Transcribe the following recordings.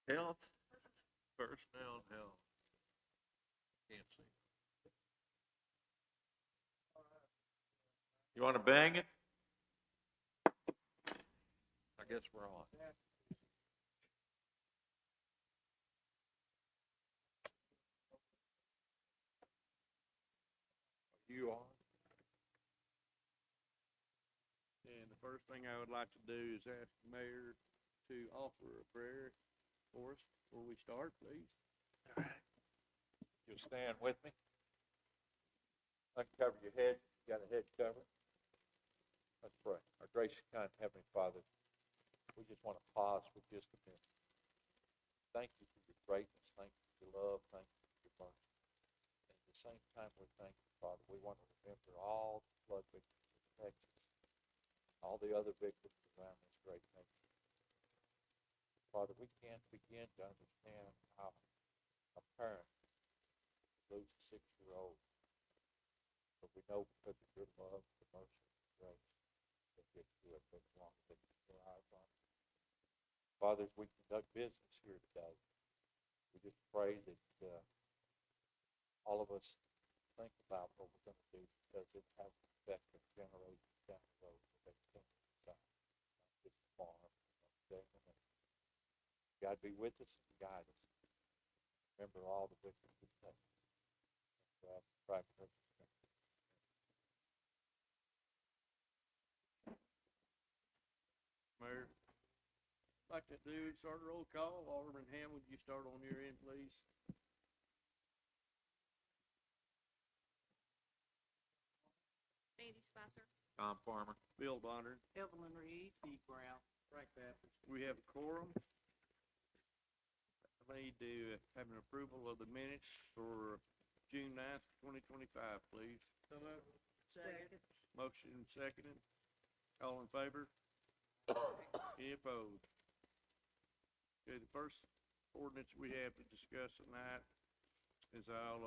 Health, personnel, and health. Can't see. You want to bang it? I guess we're on. You on? And the first thing I would like to do is ask the mayor to offer a prayer for us before we start, please. All right. You'll stand with me. Uncover your head. You got a head cover. Let's pray. Our gracious, kind Heavenly Father, we just want to pause for just a minute. Thank you for your greatness. Thank you for your love. Thank you for your mercy. And at the same time, we thank you, Father. We want to remember all the flood victims in Texas, all the other victims around this great nation. Father, we can't begin to understand how a parent loses a 6-year-old, but we know because of your love, the mercy, and grace, that get through it as long as they keep their eyes on it. Father, as we conduct business here today, we just pray that all of us think about what we're going to do because it has an effect of generations down the road that they can't decide. Not just tomorrow, day and minute. God be with us and guide us. Remember all the victims we take. God, pray for us. Mayor, like to do start a roll call. Alderman Ham, would you start on your end, please? Andy Spicer. Tom Farmer. Bill Bonner. Evelyn Reed. Steve Brown. Frank Baptist. We have a quorum. I need to have an approval of the minutes for June 9th, 2025, please. Second. Motion seconded. All in favor? Any opposed? Okay, the first ordinance we have to discuss tonight is it's an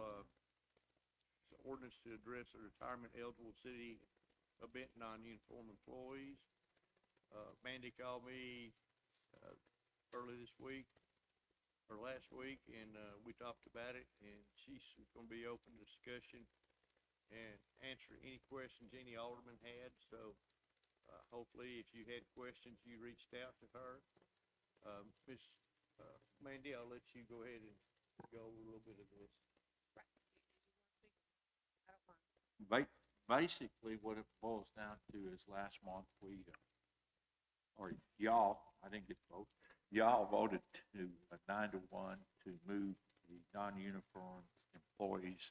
ordinance to address the retirement eligible city of Benton non-uniform employees. Mandy called me early this week, or last week, and we talked about it, and she's going to be open to discussion and answer any questions any alderman had. So hopefully, if you had questions, you reached out to her. Miss Mandy, I'll let you go ahead and go over a little bit of this. Right. Do you want to speak? I don't mind. Basically, what it boils down to is last month or y'all, I didn't get to vote, y'all voted to 9-1 to move the non-uniform employees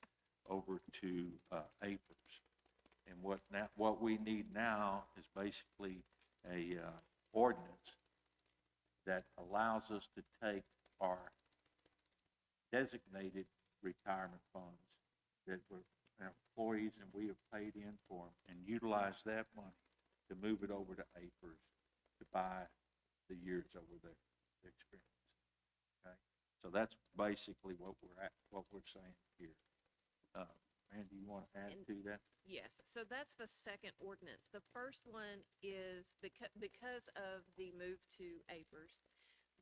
over to APRS. And what we need now is basically a ordinance that allows us to take our designated retirement funds that were employees and we have paid in for them and utilize that money to move it over to APRS to buy the years over there, the experience. Okay, so that's basically what we're saying here. Randy, you want to add to that? Yes, so that's the second ordinance. The first one is because of the move to APRS,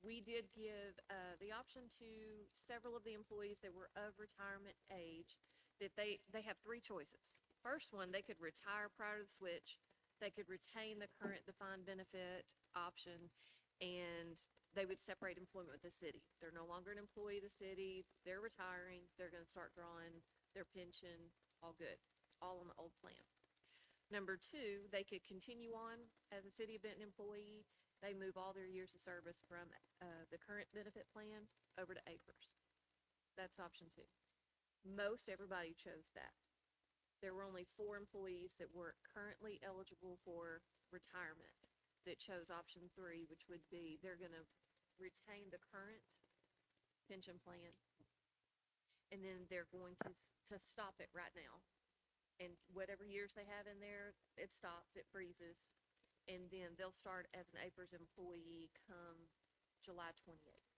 we did give the option to several of the employees that were of retirement age that they have three choices. First one, they could retire prior to the switch. They could retain the current defined benefit option, and they would separate employment with the city. They're no longer an employee of the city. They're retiring. They're going to start drawing their pension, all good, all on the old plan. Number two, they could continue on as a City of Benton employee. They move all their years of service from the current benefit plan over to APRS. That's option two. Most everybody chose that. There were only 4 employees that were currently eligible for retirement that chose option 3, which would be they're going to retain the current pension plan, and then they're going to stop it right now. And whatever years they have in there, it stops, it freezes, and then they'll start as an APRS employee come July 28th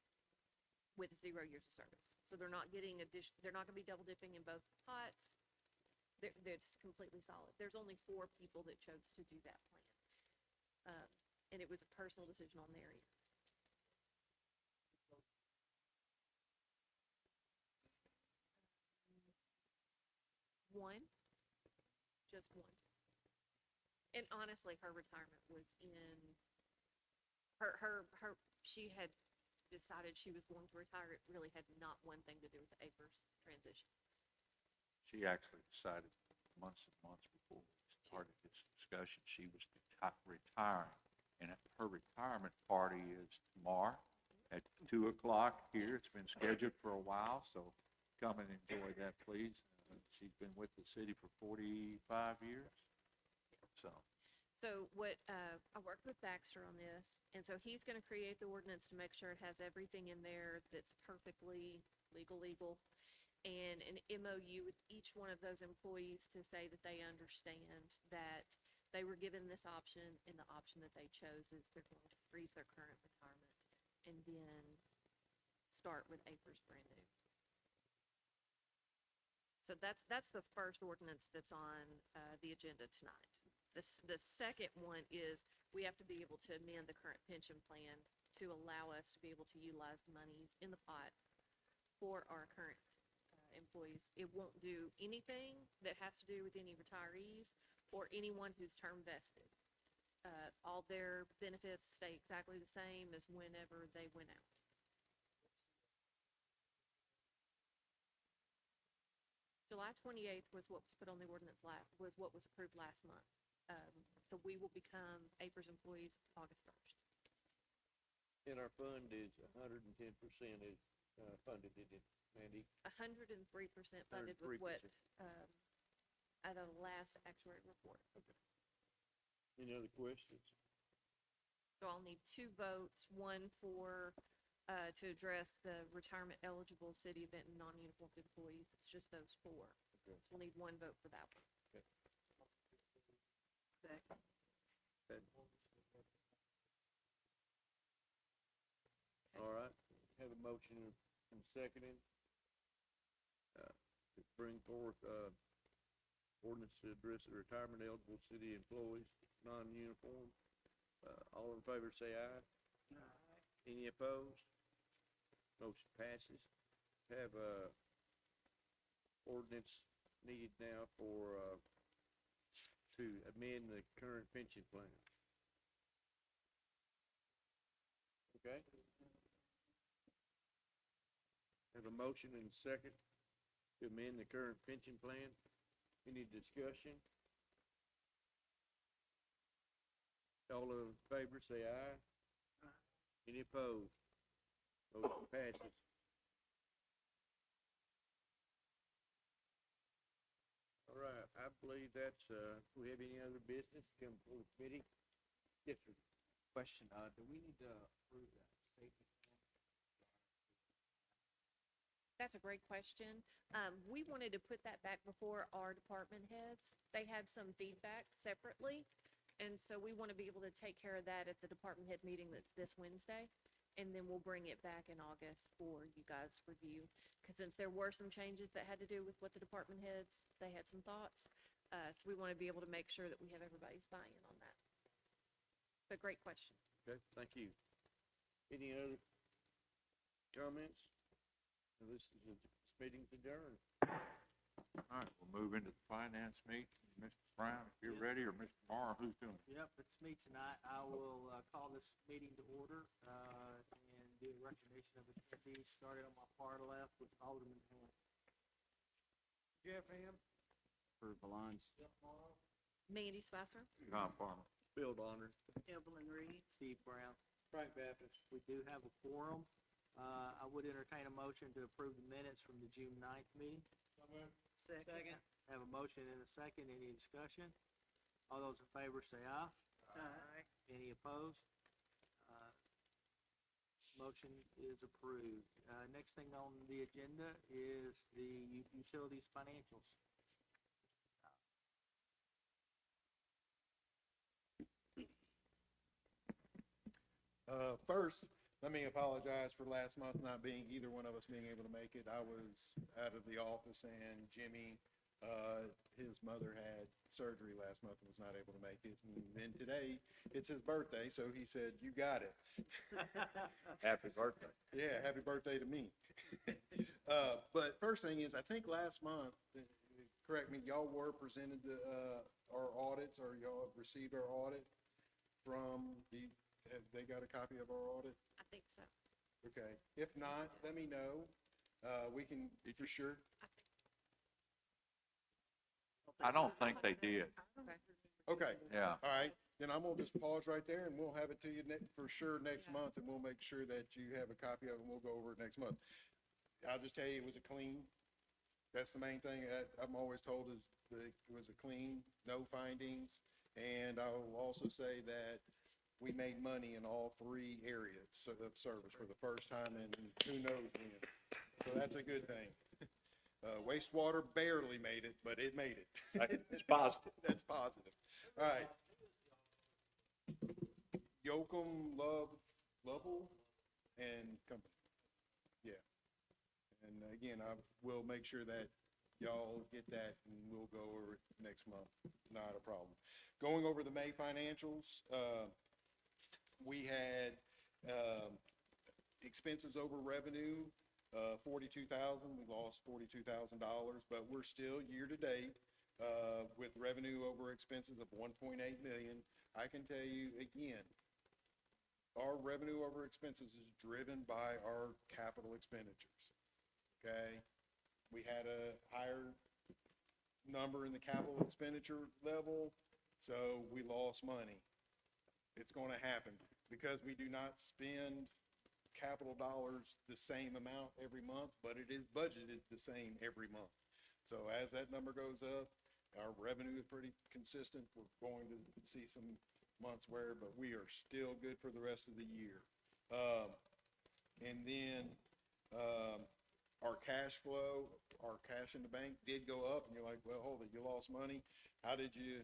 with 0 years of service. So they're not getting they're not going to be double dipping in both pots. It's completely solid. There's only 4 people that chose to do that plan. And it was a personal decision on their end. just one. And honestly, her retirement was in, she had decided she was going to retire. It really had not one thing to do with the APERS transition. She actually decided months and months before we started this discussion, she was retiring. And her retirement party is tomorrow at 2 o'clock here. It's been scheduled for a while, so come and enjoy that, please. She's been with the city for 45 years, so. So what, I worked with Baxter on this, and so he's gonna create the ordinance to make sure it has everything in there that's perfectly legal, and an MOU with each one of those employees to say that they understand that they were given this option, and the option that they chose is they're going to freeze their current retirement and then start with APERS brand new. So that's the first ordinance that's on, the agenda tonight. The second one is, we have to be able to amend the current pension plan to allow us to be able to utilize monies in the pot for our current employees. It won't do anything that has to do with any retirees or anyone who's term vested. All their benefits stay exactly the same as whenever they went out. July 28th was what was put on the ordinance was what was approved last month. So we will become APERS employees August 1st. And our fund is 110% is, funded, isn't it, Mandy? 103% funded with what, 103%. at the last actuary report. Any other questions? So I'll need two votes, one for, to address the retirement eligible city event and non-uniformed employees. It's just those four. Okay. So we'll need one vote for that one. Second. Okay. All right, have a motion and seconding, to bring forth, ordinance to address the retirement eligible city employees, non-uniform. All in favor say aye. Aye. Any opposed? Motion passes. Have a ordinance needed now for, to amend the current pension plan. Okay? Have a motion and a second to amend the current pension plan. Any discussion? All in favor say aye. Aye. Any opposed? Motion passes. All right, I believe that's, we have any other business come before the committee? Yes, sir. Question, do we need to approve that safety plan? That's a great question. We wanted to put that back before our department heads. They had some feedback separately, and so we want to be able to take care of that at the department head meeting that's this Wednesday. And then we'll bring it back in August for you guys' review. Because since there were some changes that had to do with what the department heads, they had some thoughts. So we want to be able to make sure that we have everybody's buy-in on that. But great question. Okay, thank you. Any other comments? This meeting's adjourned. All right, we'll move into the finance meeting. Mr. Brown, if you're Yes. ready, or Mr. Morrow, who's doing it? Yep, it's me tonight. I will call this meeting to order and do a recognition of attendees, starting on my far left with Alderman Ham. Jeff Ham. Approve the lines. Jeff Morrow. Mandy Spicer. Tom Farmer. Bill Donner. Evelyn Reed. Steve Brown. Frank Baptist. We do have a quorum. I would entertain a motion to approve the minutes from the June 9th meeting. Second. Have a motion and a second. Any discussion? All those in favor say aye. Aye. Any opposed? Motion is approved. Next thing on the agenda is the utilities financials. First, let me apologize for last month not being, either one of us being able to make it. I was out of the office, and Jimmy, his mother had surgery last month and was not able to make it. And then today, it's his birthday, so he said, "You got it." Happy birthday. Yeah, happy birthday to me. But first thing is, I think last month, correct me, y'all were presented the, our audits, or y'all have received our audit from have they got a copy of our audit? I think so. Okay, if not, let me know. We can, for sure. I think, I don't think they did. okay. Okay, Yeah. all right, then I'm gonna just pause right there and we'll have it to you for sure next Yeah. month, and we'll make sure that you have a copy of it, and we'll go over it next month. I'll just tell you, it was a clean, that's the main thing that I'm always told is that it was a clean, no findings. And I will also say that we made money in all three areas of service for the first time in who knows when. So that's a good thing. Wastewater barely made it, but it made it. It's positive. That's positive. All right. Yoakum, Lovell and Company. Yeah. And again, I will make sure that y'all get that and we'll go over it next month. Not a problem. Going over the May financials, we had, expenses over revenue, 42,000. We lost $42,000, but we're still year to date, with revenue over expenses of 1.8 million. I can tell you again, our revenue over expenses is driven by our capital expenditures. Okay? We had a higher number in the capital expenditure level, so we lost money. It's gonna happen because we do not spend capital dollars the same amount every month, but it is budgeted the same every month. So as that number goes up, our revenue is pretty consistent. We're going to see some months where, but we are still good for the rest of the year. And then, our cash flow, our cash in the bank did go up, and you're like, well, hold it, you lost money. How did you,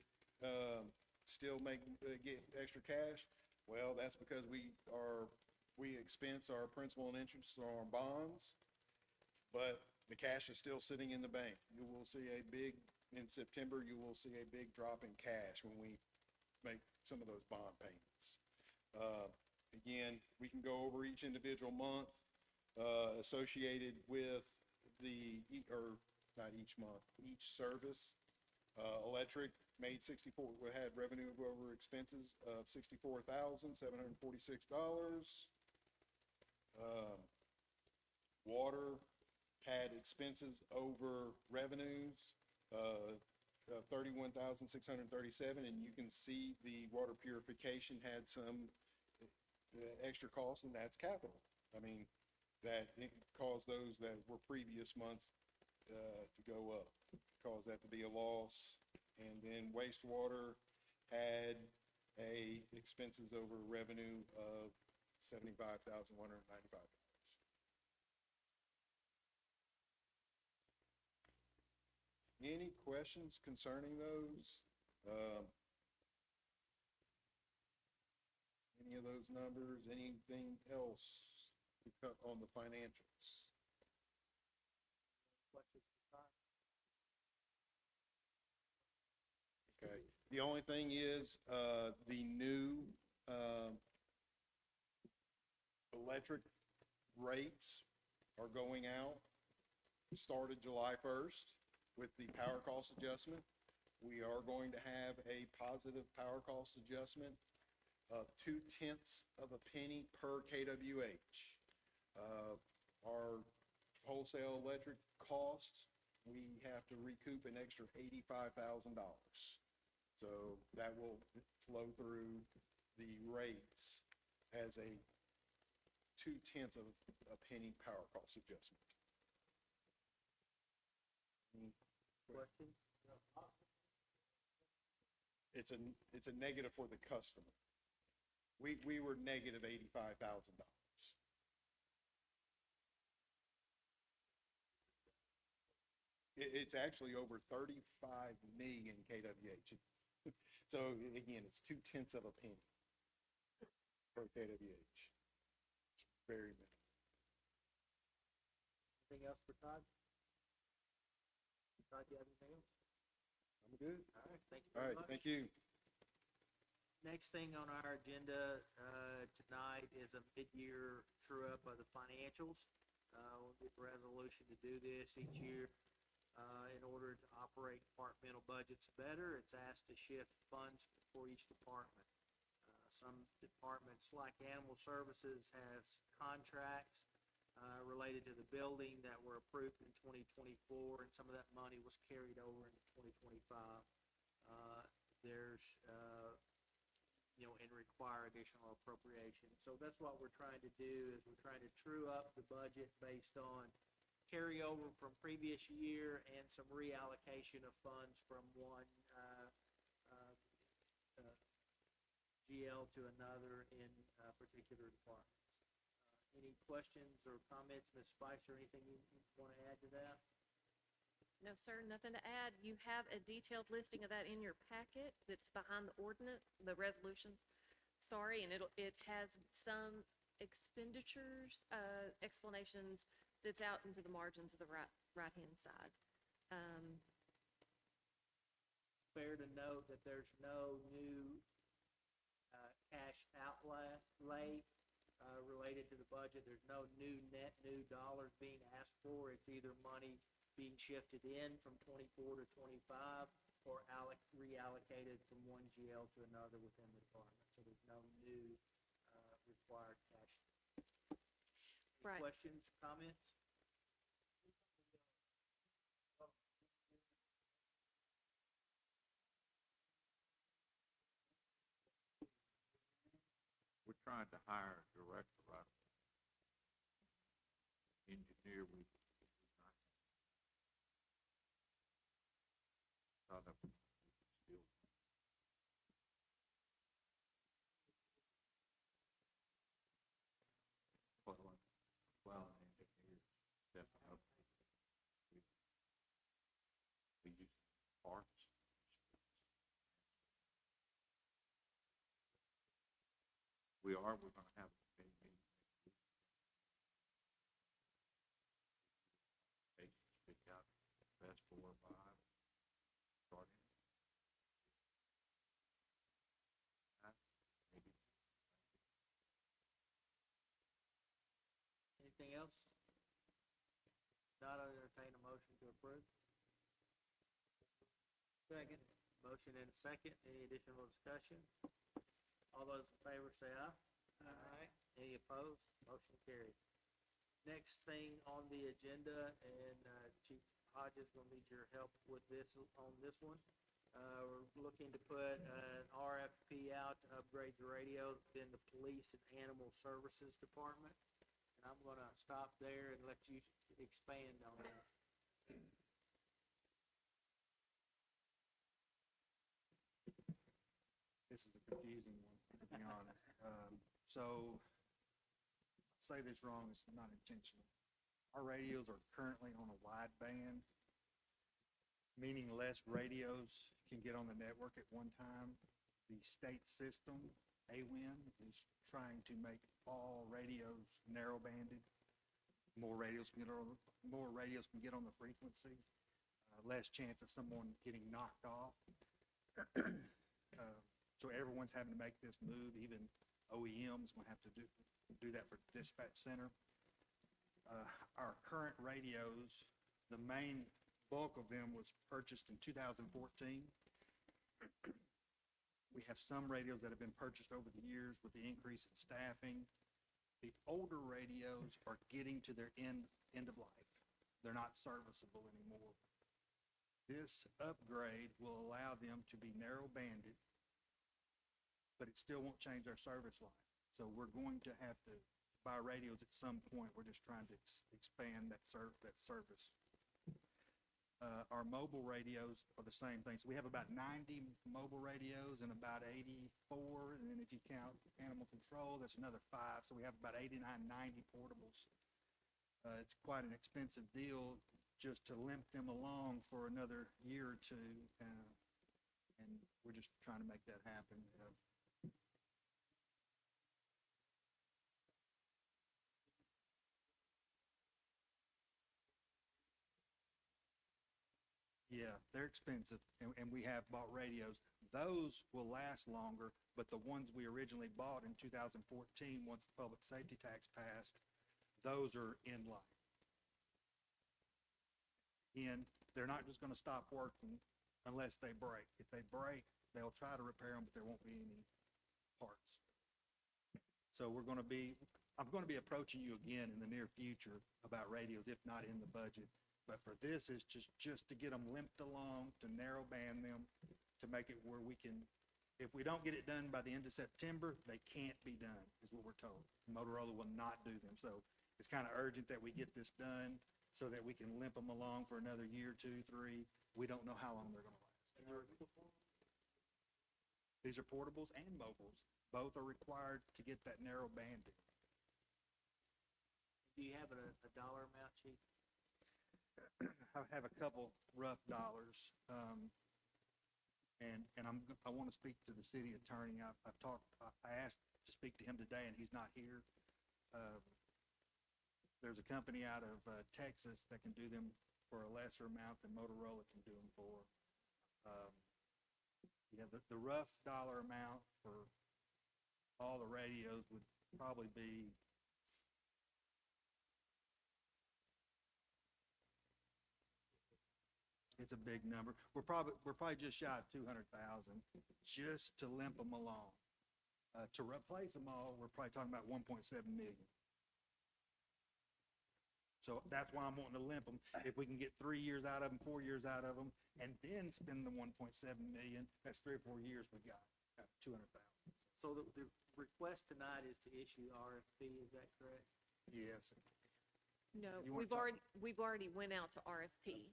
still get extra cash? Well, that's because we expense our principal and interest on our bonds, but the cash is still sitting in the bank. You will see in September, you will see a big drop in cash when we make some of those bond payments. Again, we can go over each individual month, associated with or not each month, each service. Electric made we had revenue over expenses of $64,746. Water had expenses over revenues, 31,637, and you can see the water purification had some extra costs, and that's capital. I mean, that it caused those that were previous months to go up, caused that to be a loss. And then wastewater had expenses over revenue of $75,195. Any questions concerning those? Any of those numbers, anything else to cut on the financials? Okay, the only thing is, the new, electric rates are going out, started July 1st with the power cost adjustment. We are going to have a positive power cost adjustment of 0.2 of a penny per kWh. Our wholesale electric cost, we have to recoup an extra $85,000. So that will flow through the rates as a 0.2 of a penny power cost adjustment. Question? It's a negative for the customer. We were negative $85,000. It's actually over 35 million kWh. So again, it's 0.2 of a penny per kWh. It's very minimal. Anything else for Todd? Todd, you have anything else? I'm good. All right, thank you All very right, much. thank you. Next thing on our agenda, tonight is a mid-year true-up of the financials. We'll get the resolution to do this each year. in order to operate departmental budgets better. It's asked to shift funds for each department. Some departments, like Animal Services, has contracts related to the building that were approved in 2024, and some of that money was carried over into 2025. There's, and require additional appropriation. So that's what we're trying to do, is we're trying to true up the budget based on carryover from previous year and some reallocation of funds from one GL to another in particular departments. Any questions or comments, Ms. Spicer, anything you want to add to that? No, sir, nothing to add. You have a detailed listing of that in your packet that's behind the ordinance, the resolution. Sorry, and it has some expenditures, explanations that's out into the margins of the right-hand side. Fair to note that there's no new cash outlay related to the budget. There's no net new dollars being asked for. It's either money being shifted in from 24 to 25 or reallocated from one GL to another within the department. So there's no new required cash. Right. Questions, comments? We're trying to hire a director, right? Engineer, we not enough, still. Well, engineers stepping up. We use parts. We're gonna have a committee meeting next week. Pick out the best 4 or 5, start in. Maybe. Anything else? Not, I'll entertain a motion to approve. Second. Motion and a second. Any additional discussion? All those in favor say aye. Aye. Any opposed? Motion carried. Next thing on the agenda, and Chief Hodges will need your help with this, on this one. We're looking to put an RFP out to upgrade the radios within the Police and Animal Services Department. And I'm gonna stop there and let you expand on that. This is a confusing one, to be honest. So, say this wrong, it's not intentional. Our radios are currently on a wideband, meaning less radios can get on the network at one time. The state system, AWIN, is trying to make all radios narrow-banded. More radios can get on the frequency, less chance of someone getting knocked off. So everyone's having to make this move. Even OEMs will have to do that for the dispatch center. Our current radios, the main bulk of them was purchased in 2014. We have some radios that have been purchased over the years with the increase in staffing. The older radios are getting to their end of life. They're not serviceable anymore. This upgrade will allow them to be narrow-banded, but it still won't change our service life. So we're going to have to buy radios at some point. We're just trying to expand that service. Our mobile radios are the same thing. So we have about 90 mobile radios and about 84, and then if you count animal control, that's another 5. So we have about 89, 90 portables. It's quite an expensive deal just to limp them along for another year or two, and we're just trying to make that happen. Yeah, they're expensive, and we have bought radios. Those will last longer, but the ones we originally bought in 2014, once the public safety tax passed, those are in life. And they're not just gonna stop working unless they break. If they break, they'll try to repair them, but there won't be any parts. So I'm gonna be approaching you again in the near future about radios, if not in the budget. But for this, it's just to get them limped along, to narrow band them, to make it where we can, if we don't get it done by the end of September, they can't be done, is what we're told. Motorola will not do them. So it's kind of urgent that we get this done so that we can limp them along for another year, 2, 3. We don't know how long they're gonna last. These are portables and mobiles. Both are required to get that narrow banding. Do you have a dollar amount, Chief? I have a couple rough dollars, and I want to speak to the city attorney. I asked to speak to him today, and he's not here. There's a company out of Texas that can do them for a lesser amount than Motorola can do them for. Yeah, the rough dollar amount for all the radios would probably be it's a big number. We're probably just shy of 200,000 just to limp them along. To replace them all, we're probably talking about 1.7 million. So that's why I'm wanting to limp them. If we can get 3 years out of them, 4 years out of them, and then spend the 1.7 million, that's 3 or 4 years we got 200,000. So the request tonight is to issue RFP, is that correct? Yes. No, You wanna we've already went out to RFP.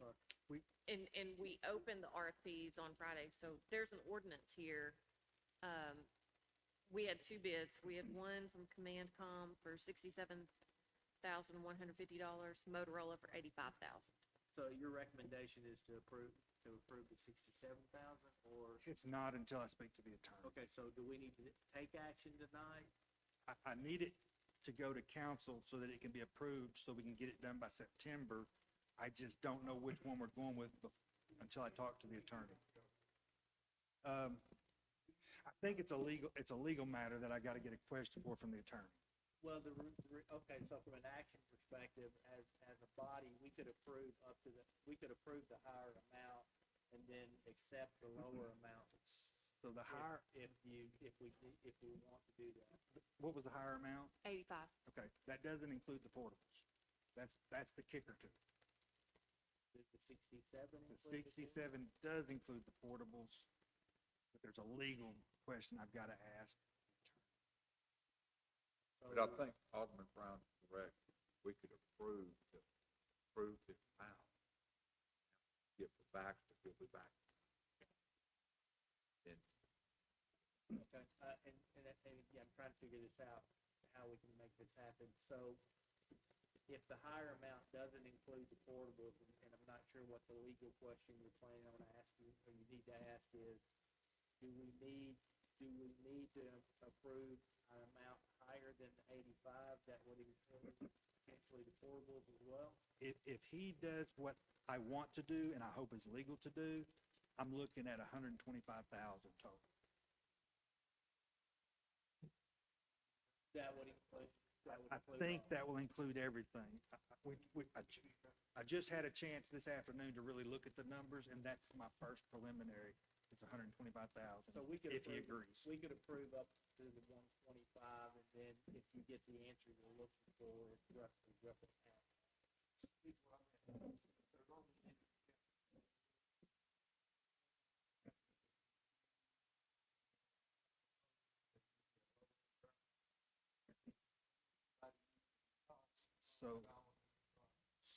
We- And we opened the RFPs on Friday, so there's an ordinance here. We had 2 bids. We had one from CommandCom for $67,150, Motorola for $85,000. So your recommendation is to approve the 67,000, or, It's not until I speak to the attorney. okay, so do we need to take action tonight? I need it to go to council so that it can be approved, so we can get it done by September. I just don't know which one we're going with until I talk to the attorney. I think it's a legal matter that I got to get a question for from the attorney. Well, okay, so from an action perspective, as a body, we could approve the higher amount and then accept the lower amount. So the higher, If we want to do that. what was the higher amount? 85. Okay, that doesn't include the portables. That's the kicker to it. Does the 67 The include? 67 does include the portables, but there's a legal question I've got to ask. But I think Alderman Brown's correct. We could approve the amount. Get the Baxter, he'll be back. And Okay, and yeah, I'm trying to figure this out, how we can make this happen. So if the higher amount doesn't include the portables, and I'm not sure what the legal question you're planning on asking, or you need to ask is, do we need to approve an amount higher than the 85 that would include potentially the portables as well? If he does what I want to do, and I hope is legal to do, I'm looking at 125,000 total. That would include. I think that will include everything. I just had a chance this afternoon to really look at the numbers, and that's my first preliminary. It's 125,000, So we could if he approve- agrees. We could approve up to the 125, and then if you get the answer you're looking for, it's roughly half.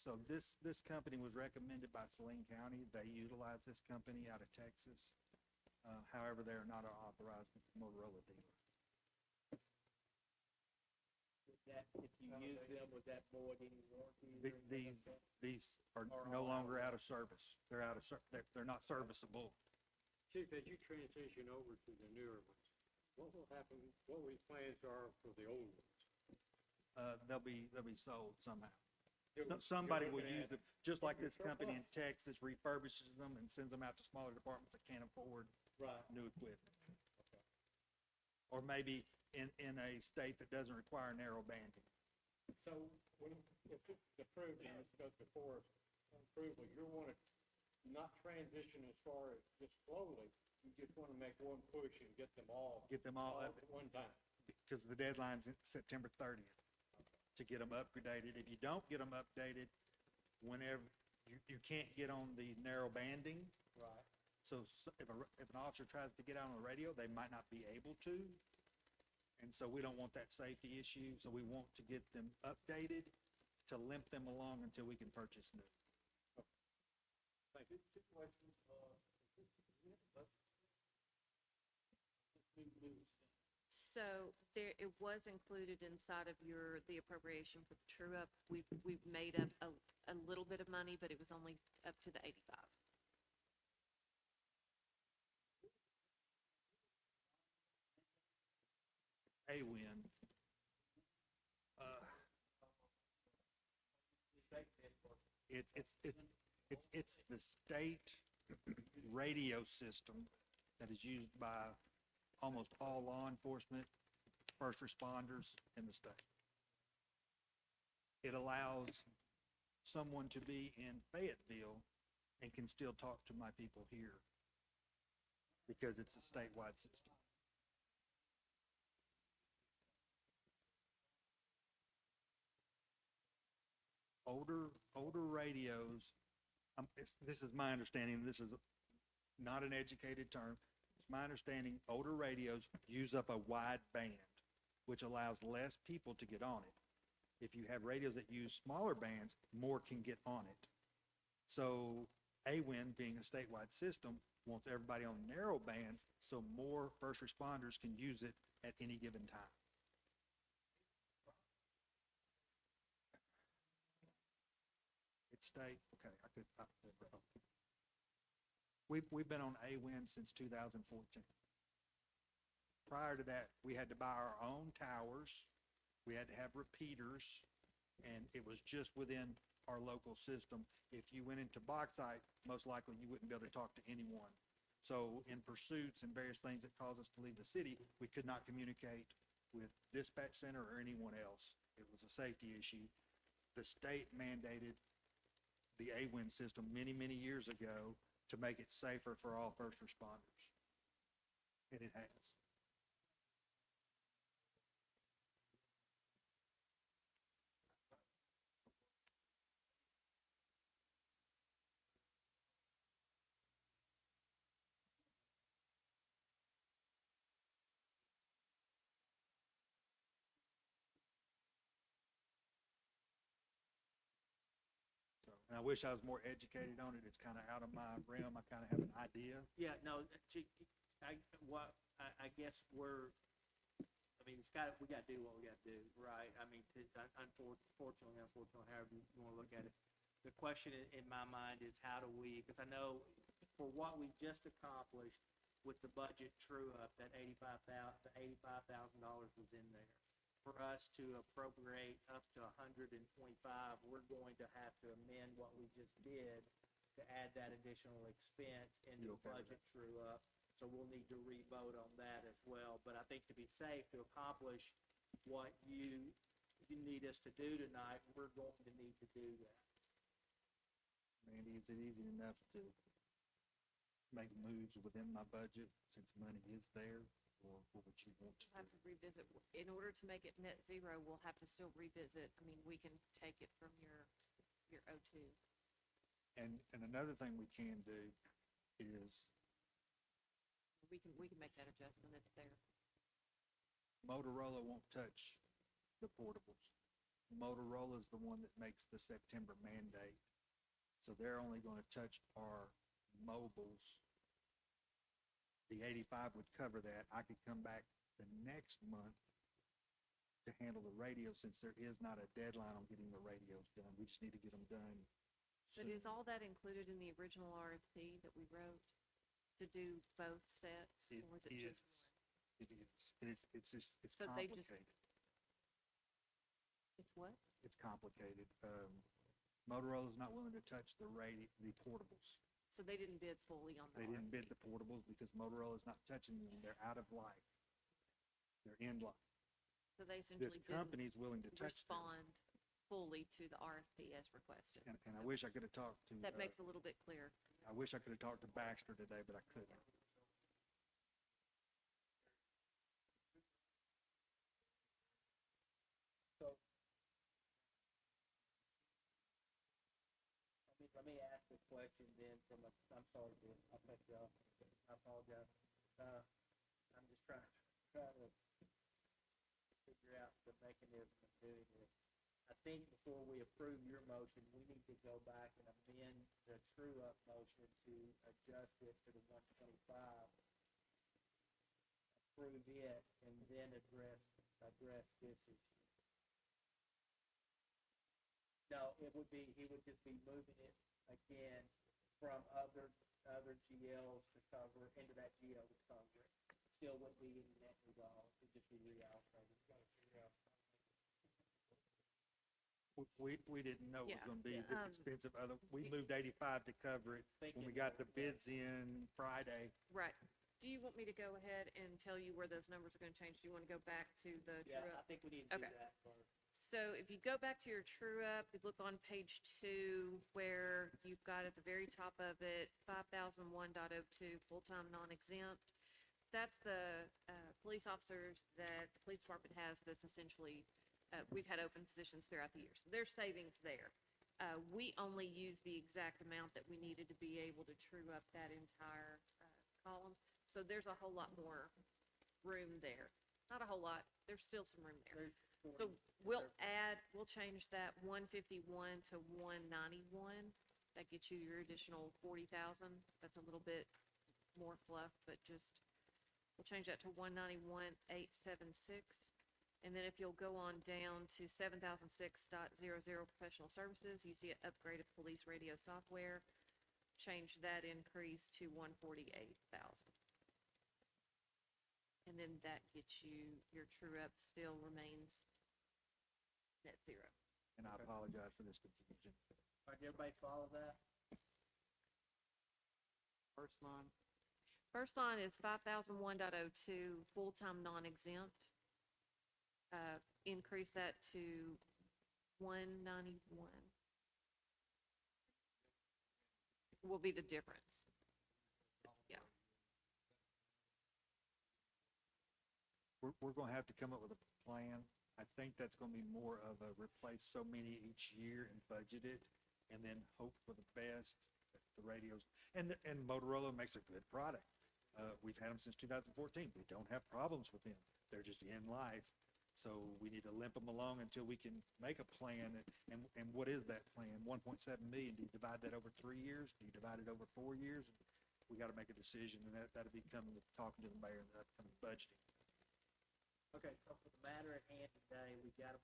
So this company was recommended by Saline County. They utilize this company out of Texas. However, they are not an authorized Motorola dealer. That, if you use them, would that void any warranties or anything like that? These are Or no all longer out of service. They're they're not serviceable. Chief, as you transition over to the newer ones, what will happen, what we plans are for the old ones? They'll be sold somehow. You're Somebody will looking use at- them, just like this Surplus. company in Texas refurbishes them and sends them out to smaller departments that can't afford Right. new equipment. Or maybe in a state that doesn't require narrow banding. So when, if it's approved and it goes before us, approval, you want to not transition as far as just slowly, you just wanna make one push and get them all. Get them all up, At one time. because the deadline's September 30th to get them updated. If you don't get them updated, whenever, you can't get on the narrow banding. Right. So if if an officer tries to get out on the radio, they might not be able to. And so we don't want that safety issue, so we want to get them updated to limp them along until we can purchase new. Thank you. Two questions, So there, it was included inside of the appropriation for the true up. We've made up a little bit of money, but it was only up to the 85. AWIN, it's the state radio system that is used by almost all law enforcement, first responders in the state. It allows someone to be in Fayetteville and can still talk to my people here because it's a statewide system. Older radios, this is my understanding, this is not an educated term. It's my understanding, older radios use up a wide band, which allows less people to get on it. If you have radios that use smaller bands, more can get on it. So AWIN, being a statewide system, wants everybody on narrow bands so more first responders can use it at any given time. It's state, okay, we've been on AWIN since 2014. Prior to that, we had to buy our own towers, we had to have repeaters, and it was just within our local system. If you went into Bauxite, most likely you wouldn't be able to talk to anyone. So in pursuits and various things that caused us to leave the city, we could not communicate with dispatch center or anyone else. It was a safety issue. The state mandated the AWIN system many, many years ago to make it safer for all first responders. And it has. And I wish I was more educated on it. It's kind of out of my realm. I kind of have an idea. Yeah, no, I guess I mean, we gotta do what we gotta do, right? I mean, unfortunately, however you wanna look at it. The question in my mind is how do we, because I know for what we just accomplished with the budget true up, that $85,000 was in there. For us to appropriate up to 125, we're going to have to amend what we just did to add that additional expense into the budget true up. So we'll need to re-vote on that as well. But I think to be safe, to accomplish what you need us to do tonight, we're going to need to do that. Randy, is it easy enough to make moves within my budget since money is there? Or what would you want to We'll have do? to revisit, in order to make it net zero, we'll have to still revisit. I mean, we can take it from your O2. And another thing we can do is We can make that adjustment, it's there. Motorola won't touch the portables. Motorola is the one that makes the September mandate. So they're only going to touch our mobiles. The 85 would cover that. I could come back the next month to handle the radio since there is not a deadline on getting the radios done. We just need to get them done But soon. is all that included in the original RFP that we wrote to do both sets? It Or was it is. just one? It is. It's just, it's So they just- complicated. It's what? It's complicated. Motorola's not willing to touch the portables. So they didn't bid fully on the They didn't bid RFP. the portables because Motorola's not touching them. They're out of life. They're end life. So they This essentially didn't company's willing to touch them. respond fully to the RFP as requested. And I wish I could have talked to, That makes a little bit clearer. I wish I could have talked to Baxter today, but I couldn't. Let me ask a question then from a, I'm sorry, Jim, I'll cut you off. I apologize. I'm just trying to figure out the mechanism of doing this. I think before we approve your motion, we need to go back and amend the true-up motion to adjust it to the 125, approve it, and then address this issue. No, it would be, he would just be moving it again from other GLs to cover, into that GL to cover it. Still wouldn't be any net new dollars, it'd just be reallocated. We didn't know it was Yeah, gonna be this expensive. We moved 85 to cover it. When we Thinking got that the bids in Friday, Right. Do you want me to go ahead and tell you where those numbers are gonna change? Do you wanna go back to the Yeah, true I up? think we need to do Okay. that first. So if you go back to your true up, you look on page 2, where you've got at the very top of it, 5001.02, full-time non-exempt. That's the police officers that the police department has that's essentially, we've had open positions throughout the year. So there's savings there. We only used the exact amount that we needed to be able to true up that entire column. So there's a whole lot more room there. Not a whole lot, there's still some room there. So we'll change that 151 to 191. That gets you your additional 40,000. That's a little bit more fluff, but just, we'll change that to 191,876. And then if you'll go on down to 7006.00 professional services, you see it upgraded police radio software. Change that increase to 148,000. And then that gets you, your true up still remains net zero. and I apologize for this confusion. All right, everybody follow that? First line, First line is 5001.02, full-time non-exempt. Increase that to 191. Will be the difference. Yeah. We're gonna have to come up with a plan. I think that's gonna be more of a replace so many each year and budget it, and then hope for the best. The radios, and Motorola makes a good product. We've had them since 2014. We don't have problems with them. They're just in life. So we need to limp them along until we can make a plan. And what is that plan? 1.7 million. Do you divide that over 3 years? Do you divide it over 4 years? We got to make a decision, and that'll be coming to talking to the mayor in the upcoming budgeting. Okay, so for the matter at hand today, we got a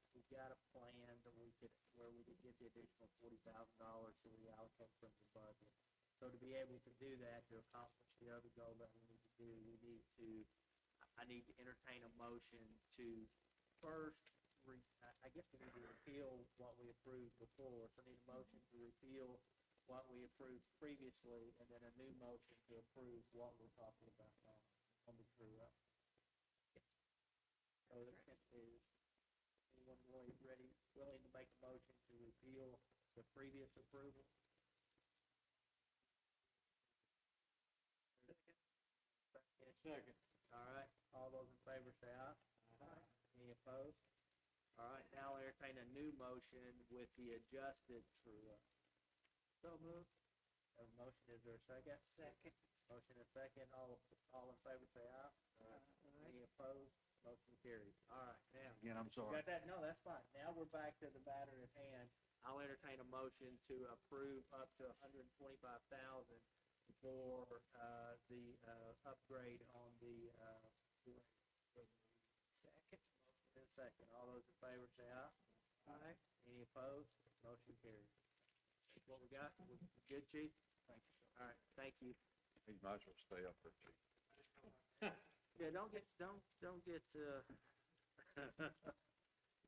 plan that we could, where we could get the additional $40,000 to reallocate from the budget. So to be able to do that, to accomplish the other goal that we need to do, I need to entertain a motion to first, I guess we need to repeal what we approved before. So I need a motion to repeal what we approved previously, and then a new motion to approve what we're talking about now on the true up. So is anyone willing to make a motion to repeal the previous approval? Second. All right, all those in favor say aye. Aye. Any opposed? All right, now I'll entertain a new motion with the adjusted true up. So moved. Have a motion, is there a second? Second. Motion and second, all in favor say aye. Aye. Any opposed? Motion carries. All right, now. Again, I'm You sorry. got that? No, that's fine. Now we're back to the matter at hand. I'll entertain a motion to approve up to $125,000 for the upgrade on the second. Motion and second. All those in favor say aye. Aye. Any opposed? Motion carries. That's what we got. We good, Chief? Thank you. All right, thank you. He might as well stay up there, Chief. Yeah, don't get,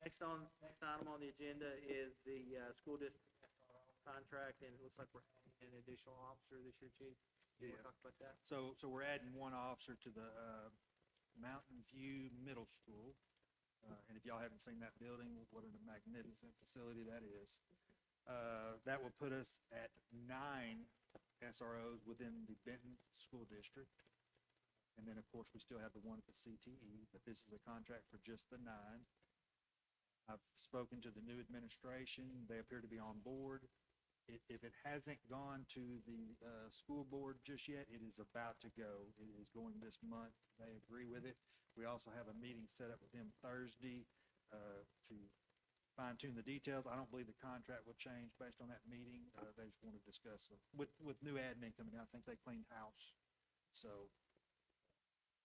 next item on the agenda is the, school district contract, and it looks like we're adding an additional officer this year, Chief. You wanna Yeah. talk about that? So we're adding one officer to the Mountain View Middle School. And if y'all haven't seen that building, what a magnificent facility that is. That will put us at 9 SROs within the Benton School District. And then, of course, we still have the one at the CTE, but this is a contract for just the 9. I've spoken to the new administration. They appear to be on board. If it hasn't gone to the school board just yet, it is about to go. It is going this month. They agree with it. We also have a meeting set up with them Thursday to fine tune the details. I don't believe the contract will change based on that meeting. They just want to discuss it. With new admin coming out, I think they cleaned house. So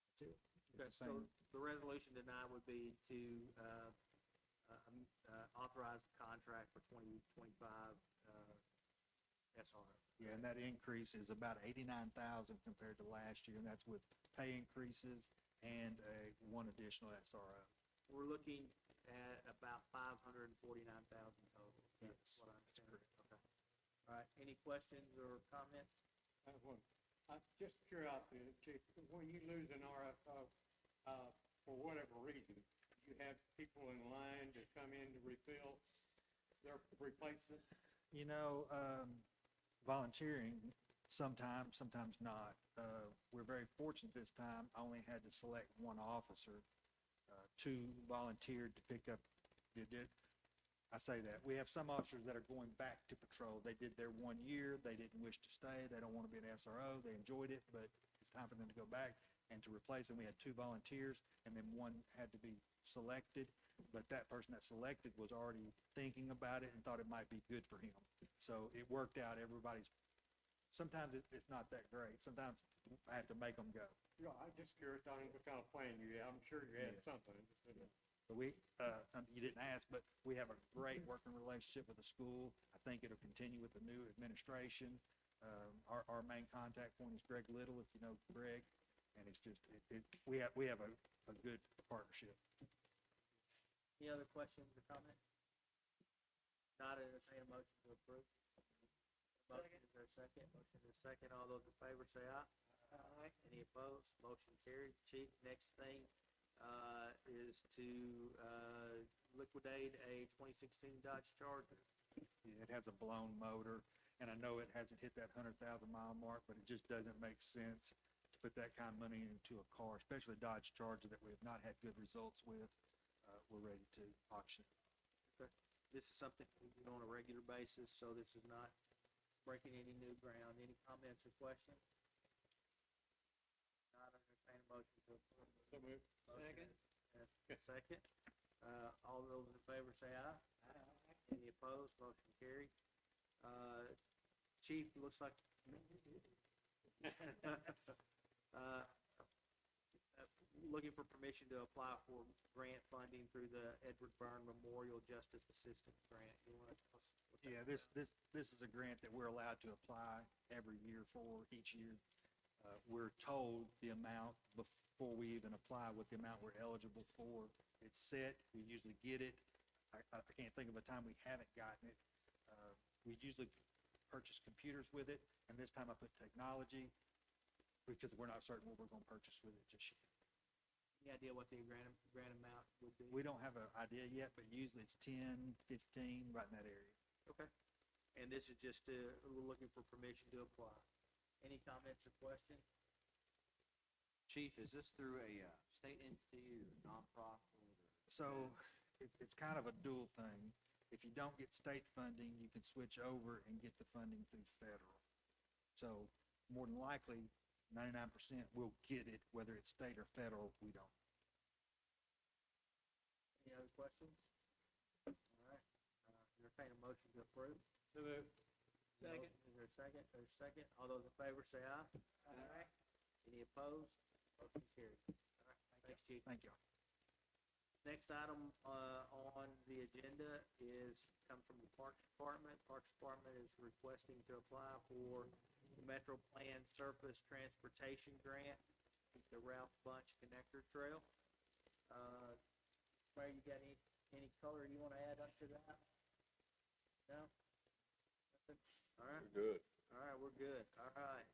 that's it. Okay, It's the so same. the resolution tonight would be to, authorize the contract for 2025, SRO. Yeah, and that increase is about 89,000 compared to last year, and that's with pay increases and one additional SRO. We're looking at about 549,000 total. Yes, That's what I that's understand. Okay. All right, any questions or comments? I have one. Just curiosity, Chief, when you lose an RFO, for whatever reason, you have people in line to come in to refill their replacement? You know, volunteering sometimes, sometimes not. We're very fortunate this time. I only had to select one officer. Two volunteered to pick up I say that. We have some officers that are going back to patrol. They did their 1 year. They didn't wish to stay. They don't want to be an SRO. They enjoyed it, but it's time for them to go back. And to replace them, we had two volunteers, and then one had to be selected. But that person that selected was already thinking about it and thought it might be good for him. So it worked out. Sometimes it's not that great. Sometimes I have to make them go. Yeah, I'm just curious on what kind of plan you had. I'm sure you had Yeah. something. I just didn't know. But you didn't ask, but we have a great working relationship with the school. I think it'll continue with the new administration. Our main contact point is Greg Little, if you know Greg, and it's just, we have a good partnership. Any other questions or comments? Not entertain a motion to approve. Motion, is there a second? Motion is second. All those in favor say aye. Aye. Any opposed? Motion carried. Chief, next thing, is to, liquidate a 2016 Dodge Charger. It has a blown motor, and I know it hasn't hit that 100,000-mile mark, but it just doesn't make sense to put that kind of money into a car, especially a Dodge Charger that we have not had good results with. We're ready to auction it. Okay. This is something we do on a regular basis, so this is not breaking any new ground. Any comments or questions? Not entertain a motion to approve. So moved. Second. Second. All those in favor say aye. Aye. Any opposed? Motion carried. Chief, looks like. Looking for permission to apply for grant funding through the Edward Byrne Memorial Justice Assistance Grant. You want to tell us what that Yeah, is? this is a grant that we're allowed to apply every year for, each year. We're told the amount before we even apply, what the amount we're eligible for. It's set, we usually get it. I can't think of a time we haven't gotten it. We usually purchase computers with it, and this time I put technology because we're not certain what we're gonna purchase with it just yet. Any idea what the grant amount would be? We don't have an idea yet, but usually it's 10, 15, right in that area. Okay. And this is just, we're looking for permission to apply. Any comments or questions? Chief, is this through a state entity or nonprofit? So it's kind of a dual thing. If you don't get state funding, you can switch over and get the funding through federal. So more than likely, 99% will get it, whether it's state or federal, we don't. Any other questions? All right, entertain a motion to approve. So moved. Second. Is there a second? There's a second. All those in favor say aye. Aye. Any opposed? Motion carried. All right, thanks, Chief. Thank you. Next item, on the agenda comes from the Parks Department. Parks Department is requesting to apply for the Metro Plan Surface Transportation Grant, the Ralph Bunch Connector Trail. Ray, you got any color you want to add up to that? No? Nothing? All right. We're good. All right, we're good. All right,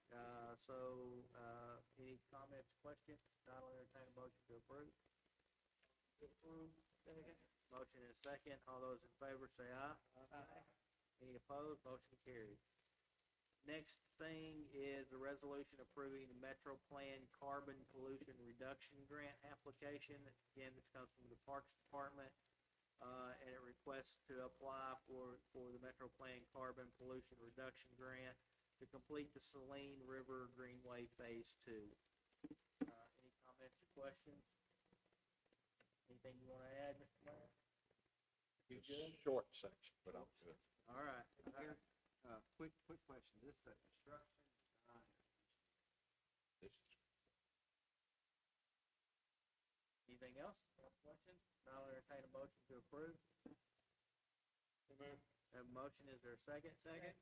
any comments, questions? Not entertain a motion to approve. Second. Motion and a second. All those in favor say aye. Aye. Any opposed? Motion carried. Next thing is a resolution approving the Metro Plan Carbon Pollution Reduction Grant application. Again, this comes from the Parks Department, and it requests to apply for the Metro Plan Carbon Pollution Reduction Grant to complete the Saline River Greenway Phase 2. Any comments or questions? Anything you want to add, Mr. Mayor? You It's good? short section, but I'm good. All right. Quick question. This is a construction design. This is Anything else? No questions? Now I'll entertain a motion to approve. Have a motion, is there a second? Second.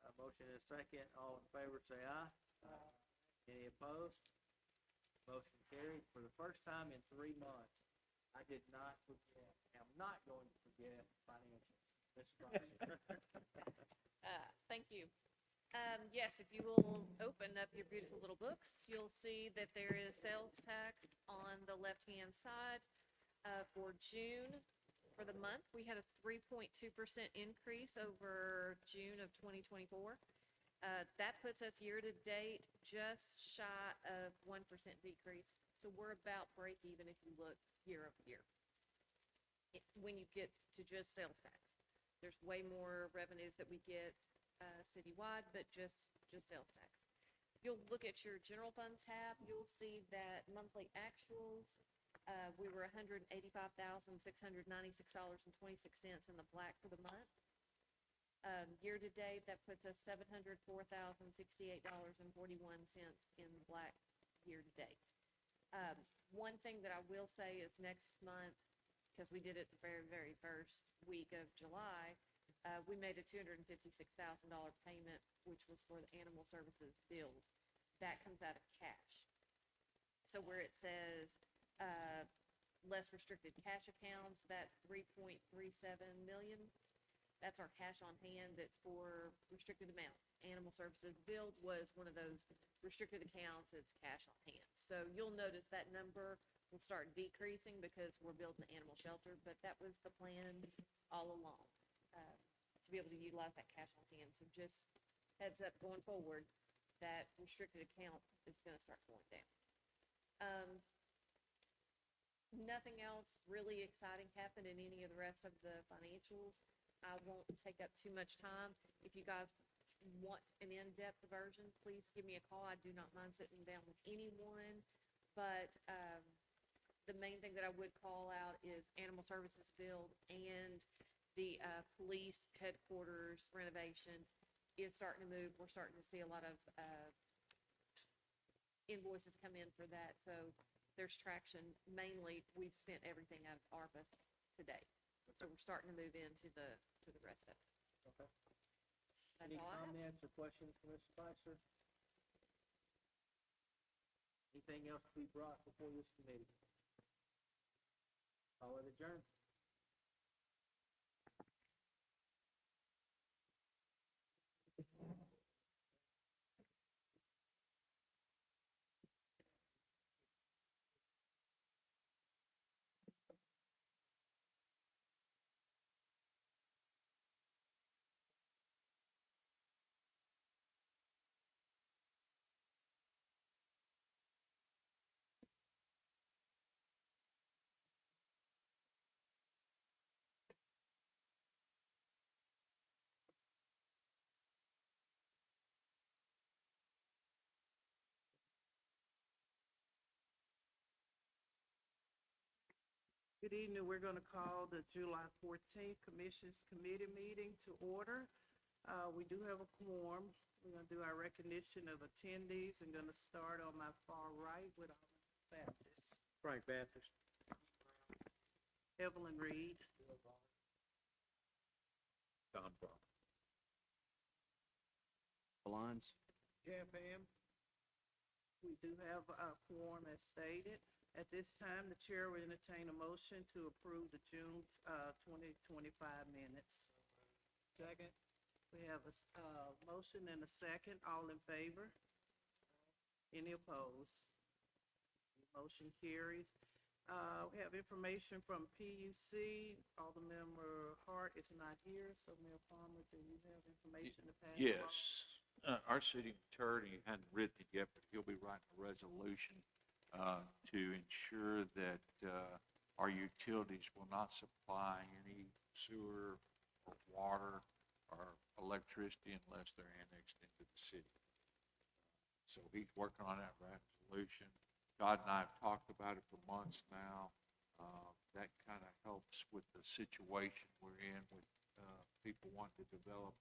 A motion and a second, all in favor say aye. Aye. Any opposed? Motion carried. For the first time in 3 months, I did not forget, I'm not going to forget financials. Ms. Foster. Thank you. Yes, if you will open up your beautiful little books, you'll see that there is sales tax on the left-hand side. For June, for the month, we had a 3.2% increase over June of 2024. That puts us year-to-date just shy of 1% decrease. So we're about break even if you look year over year. When you get to just sales tax. There's way more revenues that we get citywide, but just sales tax. If you'll look at your general fund tab, you'll see that monthly actuals, we were $185,696.26 in the black for the month. Year to date, that puts us $704,068.41 in the black year to date. One thing that I will say is next month, because we did it the very, very first week of July, we made a $256,000 payment, which was for the animal services build. That comes out of cash. So where it says less restricted cash accounts, that 3.37 million, that's our cash on hand that's for restricted amounts. Animal services build was one of those restricted accounts, it's cash on hand. So you'll notice that number will start decreasing because we're building the animal shelter, but that was the plan all along, to be able to utilize that cash on hand. So just heads up going forward, that restricted account is gonna start going down. Nothing else really exciting happened in any of the rest of the financials. I won't take up too much time. If you guys want an in-depth version, please give me a call. I do not mind sitting down with anyone, but, the main thing that I would call out is animal services build and the police headquarters renovation is starting to move. We're starting to see a lot of invoices come in for that. So there's traction. Mainly, we've spent everything out of ARPA today. So we're starting to move into the rest of it. Okay. That's Any all I have. comments or questions for Ms. Spicer? Anything else to be brought before this committee? Call it adjourned. Good evening. We're going to call the July 14th Commissions Committee meeting to order. We do have a quorum. We're going to do our recognition of attendees. I'm going to start on my far right with Alderman Baptist, Frank Baptist. Evelyn Reed, Tom Brown. Lines. Jeff Ham. we do have a quorum as stated. At this time, the chair will entertain a motion to approve the June 2025 minutes. Second. We have a motion and a second. All in favor? Any opposed? Motion carries. We have information from PUC. Aldermember Hart is not here, so Mayor Palmer, do you have information to pass along? Yes, our city attorney hadn't written it yet, but he'll be writing a resolution to ensure that our utilities will not supply any sewer or water or electricity unless they're annexed into the city. So he's working on that resolution. Todd and I have talked about it for months now. That kind of helps with the situation we're in with people wanting to develop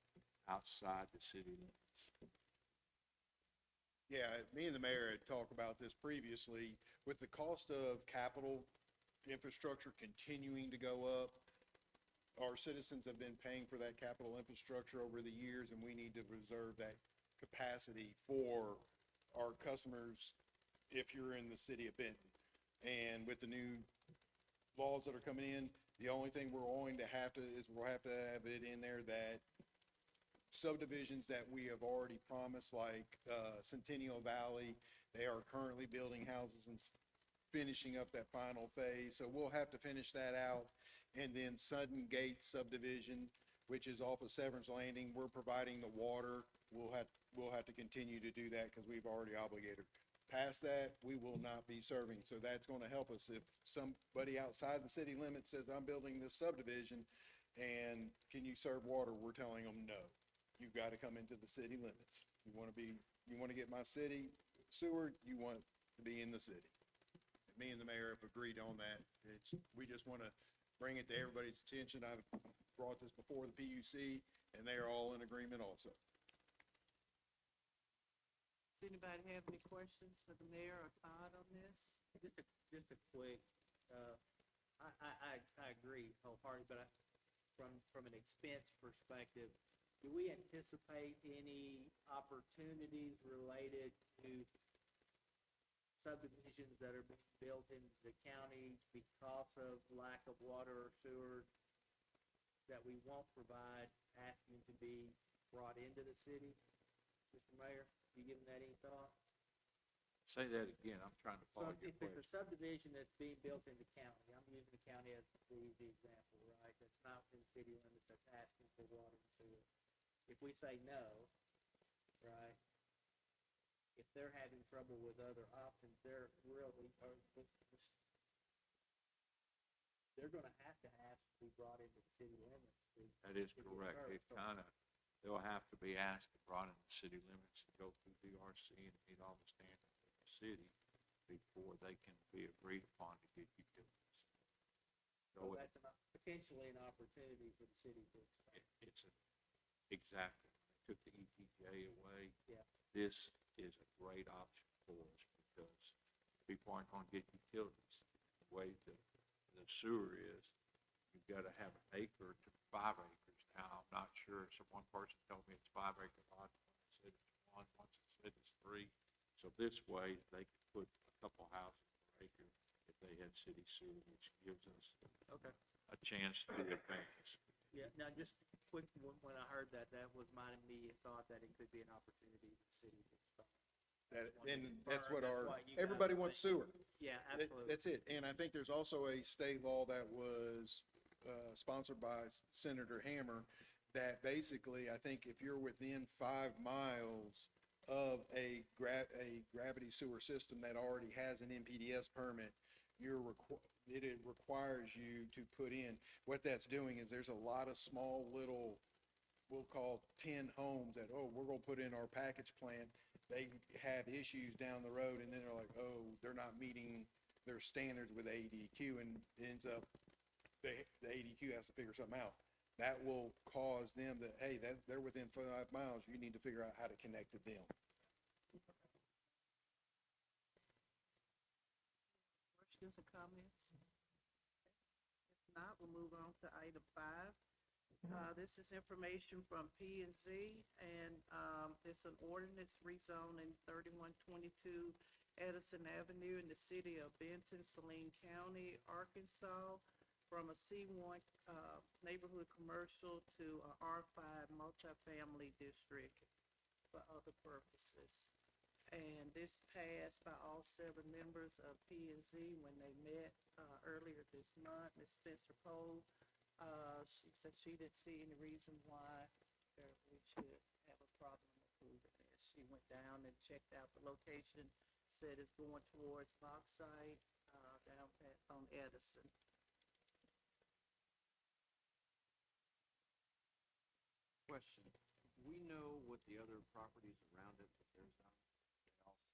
outside the city limits. Yeah, me and the mayor had talked about this previously. With the cost of capital infrastructure continuing to go up, our citizens have been paying for that capital infrastructure over the years, and we need to reserve that capacity for our customers if you're in the city of Benton. And with the new laws that are coming in, the only thing we're going to have to, is we'll have to have it in there that subdivisions that we have already promised, like Centennial Valley, they are currently building houses and finishing up that final phase. So we'll have to finish that out. And then Sudden Gate subdivision, which is off of Severance Landing, we're providing the water. We'll have to continue to do that because we've already obligated. Past that, we will not be serving. So that's going to help us. If somebody outside the city limits says, I'm building this subdivision and can you serve water? We're telling them, no, you've got to come into the city limits. You want to get my city sewer, you want to be in the city. Me and the mayor have agreed on that. We just want to bring it to everybody's attention. I've brought this before the PUC and they are all in agreement also. Does anybody have any questions for the mayor or Todd on this? Just a quick, I agree wholeheartedly, but from an expense perspective, do we anticipate any opportunities related to subdivisions that are being built in the county because of lack of water or sewer that we won't provide, asking to be brought into the city? Mr. Mayor, you giving that any thought? Say that again, I'm trying to So follow your if it's a question. subdivision that's being built in the county, I'm using the county as the example, right? That's not within city limits, that's asking for water and sewer. If we say no, right? If they're having trouble with other options, they're really, they're gonna have to ask to be brought into the city limits. That is to get correct. served. It kind of, they'll have to be asked to brought in the city limits and go through DRC and meet all the standards of the city before they can be agreed upon to get utilities. So So that's potentially an opportunity for the city to expand. exactly. They took the ETJ away. Yeah. This is a great option for us because people aren't going to get utilities. The way the sewer is, you've got to have an acre to 5 acres. Now, I'm not sure. So one person told me it's 5 acre lot. One said it's 1. One said it's 3. So this way, they could put a couple houses per acre if they had city sewer, which gives us Okay. a chance to advance. Yeah, now just quick, when I heard that, that was my immediate thought that it could be an opportunity for the city to expand. And that's what That's why you guys everybody are wants thinking. sewer. Yeah, That- absolutely. That's it. And I think there's also a state law that was sponsored by Senator Hammer that basically, I think if you're within 5 miles of a gravity sewer system that already has an NPDS permit, it requires you to put in. What that's doing is there's a lot of small little, we'll call 10 homes that, oh, we're going to put in our package plant. They have issues down the road and then they're like, oh, they're not meeting their standards with ADQ, and it ends up the ADQ has to figure something out. That will cause them to, hey, they're within 5 miles. You need to figure out how to connect to them. Questions or comments? If not, we'll move on to item 5. This is information from P and Z, and it's an ordinance rezoning 3122 Edison Avenue in the city of Benton, Saline County, Arkansas, from a C1 neighborhood commercial to a R5 multifamily district for other purposes. And this passed by all 7 members of P and Z when they met, earlier this month. Ms. Spencer Cole, she said she didn't see any reason why we should have a problem approving this. She went down and checked out the location, said it's going towards Bauxite, down on Edison. Question, do we know what the other properties around it that there's on? They also,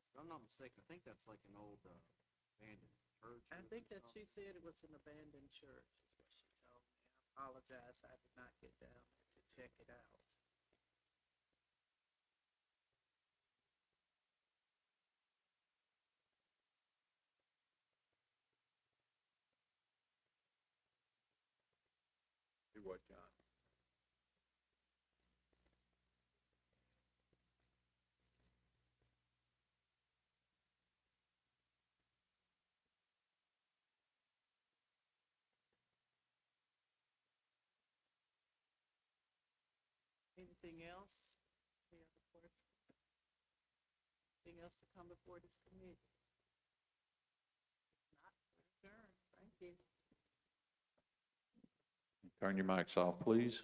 if I'm not mistaken, I think that's like an old abandoned church. I or think that something. she said it was an abandoned church, is what she told me. I apologize, I did not get down there to check it out. Do what, John? Anything else? Any other questions? Anything else to come before this committee? If not, we're adjourned. Thank you. Turn your mics off, please.